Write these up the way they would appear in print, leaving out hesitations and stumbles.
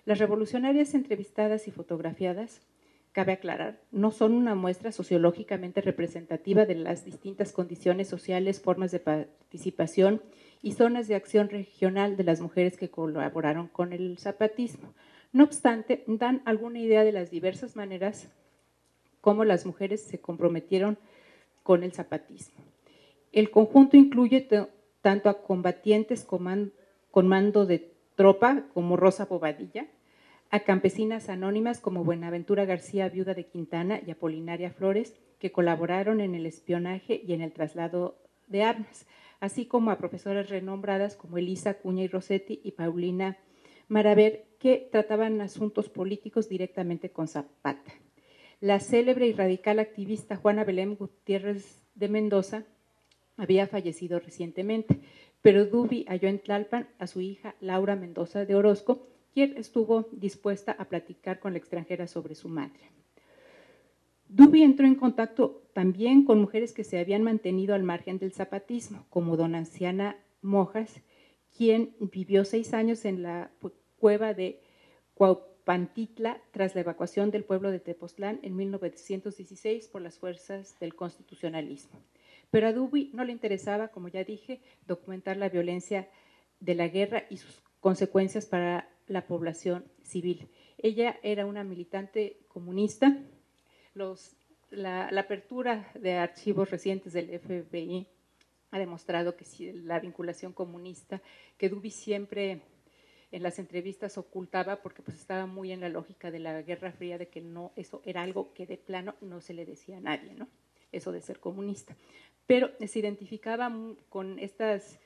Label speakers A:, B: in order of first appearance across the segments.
A: Las revolucionarias entrevistadas y fotografiadas, cabe aclarar, no son una muestra sociológicamente representativa de las distintas condiciones sociales, formas de participación y zonas de acción regional de las mujeres que colaboraron con el zapatismo. No obstante, dan alguna idea de las diversas maneras como las mujeres se comprometieron con el zapatismo. El conjunto incluye tanto a combatientes con mando de tropa como Rosa Bobadilla, a campesinas anónimas como Buenaventura García, viuda de Quintana, y Apolinaria Flores, que colaboraron en el espionaje y en el traslado de armas, así como a profesoras renombradas como Elisa Acuña y Rossetti y Paulina Maraver, que trataban asuntos políticos directamente con Zapata. La célebre y radical activista Juana Belén Gutiérrez de Mendoza había fallecido recientemente, pero Duby halló en Tlalpan a su hija Laura Mendoza de Orozco, quien estuvo dispuesta a platicar con la extranjera sobre su madre. Duby entró en contacto también con mujeres que se habían mantenido al margen del zapatismo, como don Anciana Mojas, quien vivió 6 años en la cueva de Cuaupantitla tras la evacuación del pueblo de Tepoztlán en 1916 por las fuerzas del constitucionalismo. Pero a Duby no le interesaba, como ya dije, documentar la violencia de la guerra y sus consecuencias para la población civil. Ella era una militante comunista. La apertura de archivos recientes del FBI ha demostrado que sí, la vinculación comunista, que Duby siempre en las entrevistas ocultaba, porque pues estaba muy en la lógica de la Guerra Fría, de que no, eso era algo que de plano no se le decía a nadie, ¿no? Eso de ser comunista. Pero se identificaba con estas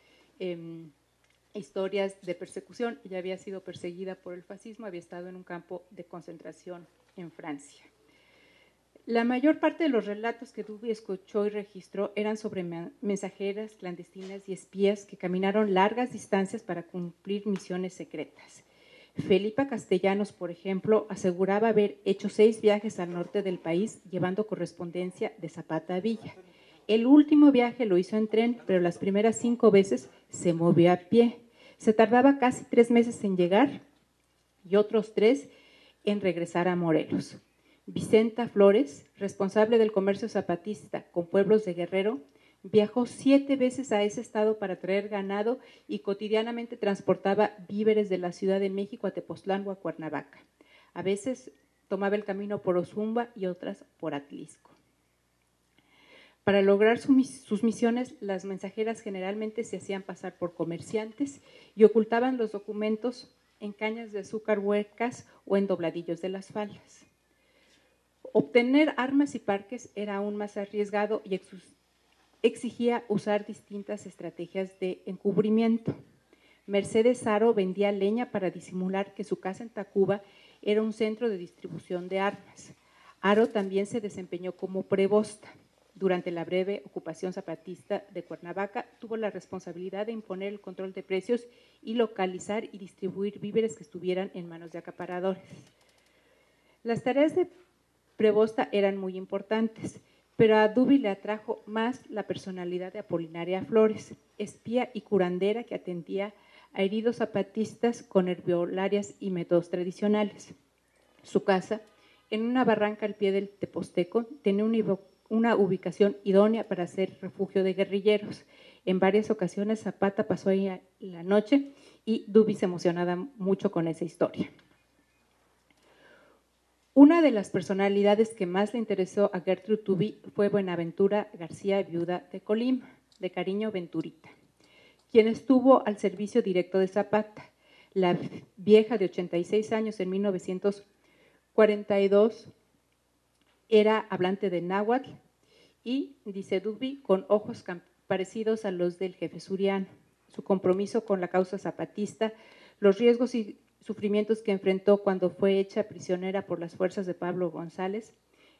A: historias de persecución. Ella había sido perseguida por el fascismo, había estado en un campo de concentración en Francia. La mayor parte de los relatos que Duby escuchó y registró eran sobre mensajeras clandestinas y espías que caminaron largas distancias para cumplir misiones secretas. Felipa Castellanos, por ejemplo, aseguraba haber hecho 6 viajes al norte del país llevando correspondencia de Zapata a Villa. El último viaje lo hizo en tren, pero las primeras 5 veces se movió a pie. Se tardaba casi 3 meses en llegar y otros 3 en regresar a Morelos. Vicenta Flores, responsable del comercio zapatista con pueblos de Guerrero, viajó 7 veces a ese estado para traer ganado y cotidianamente transportaba víveres de la Ciudad de México a Tepoztlán o a Cuernavaca. A veces tomaba el camino por Ozumba y otras por Atlisco. Para lograr sus misiones, las mensajeras generalmente se hacían pasar por comerciantes y ocultaban los documentos en cañas de azúcar huecas o en dobladillos de las faldas. Obtener armas y parques era aún más arriesgado y exigía usar distintas estrategias de encubrimiento. Mercedes Haro vendía leña para disimular que su casa en Tacuba era un centro de distribución de armas. Haro también se desempeñó como prebosta. Durante la breve ocupación zapatista de Cuernavaca, tuvo la responsabilidad de imponer el control de precios y localizar y distribuir víveres que estuvieran en manos de acaparadores. Las tareas de prebosta eran muy importantes, pero a Duby le atrajo más la personalidad de Apolinaria Flores, espía y curandera que atendía a heridos zapatistas con herbolarias y métodos tradicionales. Su casa, en una barranca al pie del Teposteco, tenía una ubicación idónea para ser refugio de guerrilleros. En varias ocasiones Zapata pasó ahí la noche y Duby se emocionaba mucho con esa historia. Una de las personalidades que más le interesó a Gertrude Duby fue Buenaventura García, viuda de Colima, de cariño Venturita, quien estuvo al servicio directo de Zapata. La vieja de 86 años en 1942 era hablante de náhuatl y, dice Duby, con ojos parecidos a los del jefe Suriano. Su compromiso con la causa zapatista, los riesgos y sufrimientos que enfrentó cuando fue hecha prisionera por las fuerzas de Pablo González,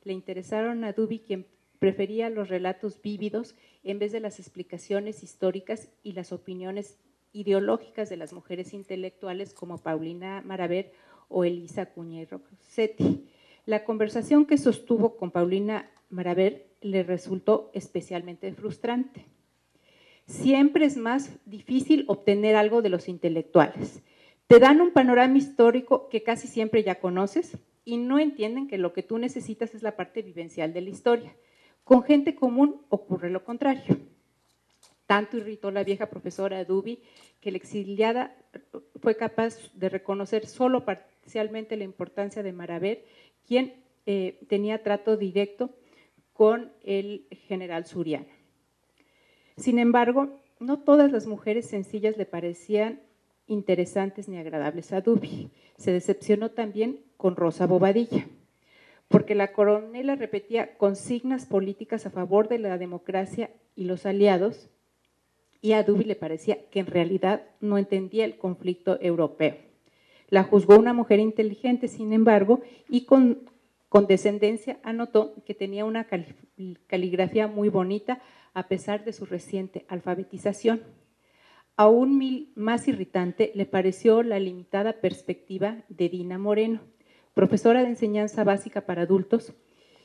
A: le interesaron a Duby, quien prefería los relatos vívidos en vez de las explicaciones históricas y las opiniones ideológicas de las mujeres intelectuales como Paulina Maraver o Elisa Acuña y Rossetti. La conversación que sostuvo con Paulina Maraver le resultó especialmente frustrante. Siempre es más difícil obtener algo de los intelectuales, Te dan un panorama histórico que casi siempre ya conoces y no entienden que lo que tú necesitas es la parte vivencial de la historia. Con gente común ocurre lo contrario. Tanto irritó la vieja profesora Duby que la exiliada fue capaz de reconocer solo parcialmente la importancia de Maraver, quien tenía trato directo con el general Suriano. Sin embargo, no todas las mujeres sencillas le parecían interesantes ni agradables a Duby. Se decepcionó también con Rosa Bobadilla, porque la coronela repetía consignas políticas a favor de la democracia y los aliados, y a Duby le parecía que en realidad no entendía el conflicto europeo. La juzgó una mujer inteligente, sin embargo, y con condescendencia anotó que tenía una caligrafía muy bonita a pesar de su reciente alfabetización. Aún más irritante le pareció la limitada perspectiva de Dina Moreno, profesora de enseñanza básica para adultos,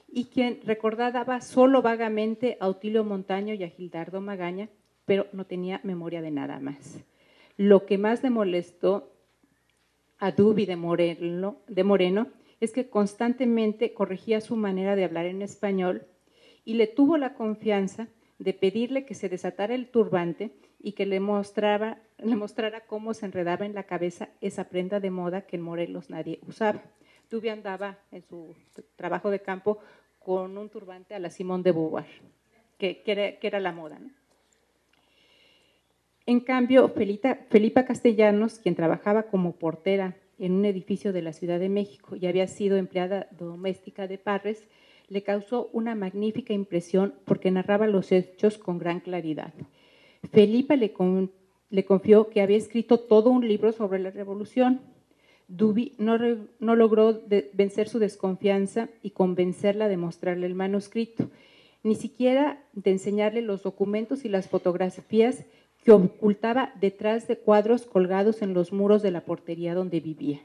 A: y quien recordaba solo vagamente a Otilio Montaño y a Gildardo Magaña, pero no tenía memoria de nada más. Lo que más le molestó a Duby de Moreno es que constantemente corregía su manera de hablar en español y le tuvo la confianza de pedirle que se desatara el turbante y que le mostrara cómo se enredaba en la cabeza esa prenda de moda que en Morelos nadie usaba. Duby andaba en su trabajo de campo con un turbante a la Simone de Beauvoir, que era la moda, ¿no? En cambio, Felipa Castellanos, quien trabajaba como portera en un edificio de la Ciudad de México y había sido empleada doméstica de Parres, le causó una magnífica impresión porque narraba los hechos con gran claridad. Felipa le confió que había escrito todo un libro sobre la revolución. Duby no logró vencer su desconfianza y convencerla de mostrarle el manuscrito, ni siquiera de enseñarle los documentos y las fotografías que ocultaba detrás de cuadros colgados en los muros de la portería donde vivía.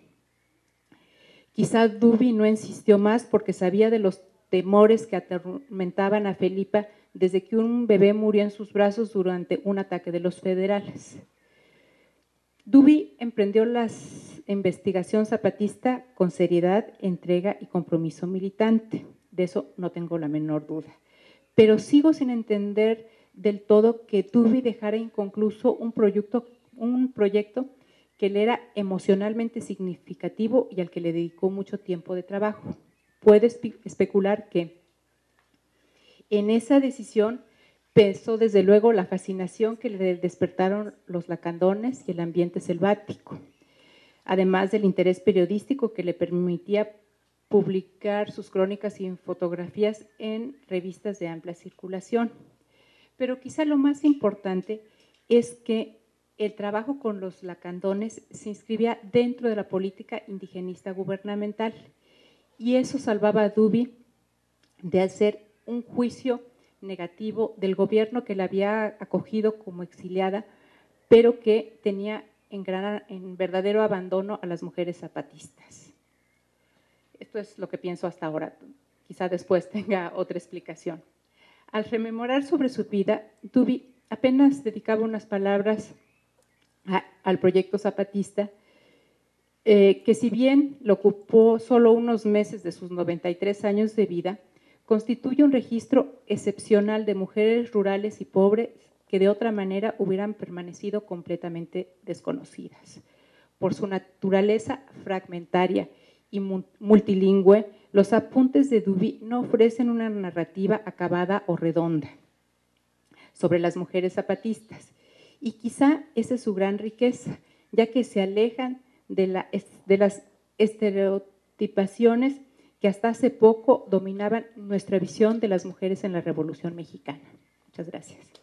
A: Quizá Duby no insistió más porque sabía de los temores que atormentaban a Felipa desde que un bebé murió en sus brazos durante un ataque de los federales. Duby emprendió la investigación zapatista con seriedad, entrega y compromiso militante. De eso no tengo la menor duda. Pero sigo sin entender del todo que Duby dejara inconcluso un proyecto que le era emocionalmente significativo y al que le dedicó mucho tiempo de trabajo. Puedo especular que en esa decisión pesó desde luego la fascinación que le despertaron los lacandones y el ambiente selvático, además del interés periodístico que le permitía publicar sus crónicas y fotografías en revistas de amplia circulación. Pero quizá lo más importante es que el trabajo con los lacandones se inscribía dentro de la política indigenista gubernamental y eso salvaba a Duby de hacer un juicio negativo del gobierno que la había acogido como exiliada, pero que tenía en verdadero abandono a las mujeres zapatistas. Esto es lo que pienso hasta ahora, quizá después tenga otra explicación. Al rememorar sobre su vida, Duby apenas dedicaba unas palabras al proyecto zapatista, que si bien lo ocupó solo unos meses de sus 93 años de vida, constituye un registro excepcional de mujeres rurales y pobres que de otra manera hubieran permanecido completamente desconocidas. Por su naturaleza fragmentaria y multilingüe, los apuntes de Duby no ofrecen una narrativa acabada o redonda sobre las mujeres zapatistas. Y quizá esa es su gran riqueza, ya que se alejan de las estereotipaciones que hasta hace poco dominaban nuestra visión de las mujeres en la Revolución Mexicana. Muchas gracias.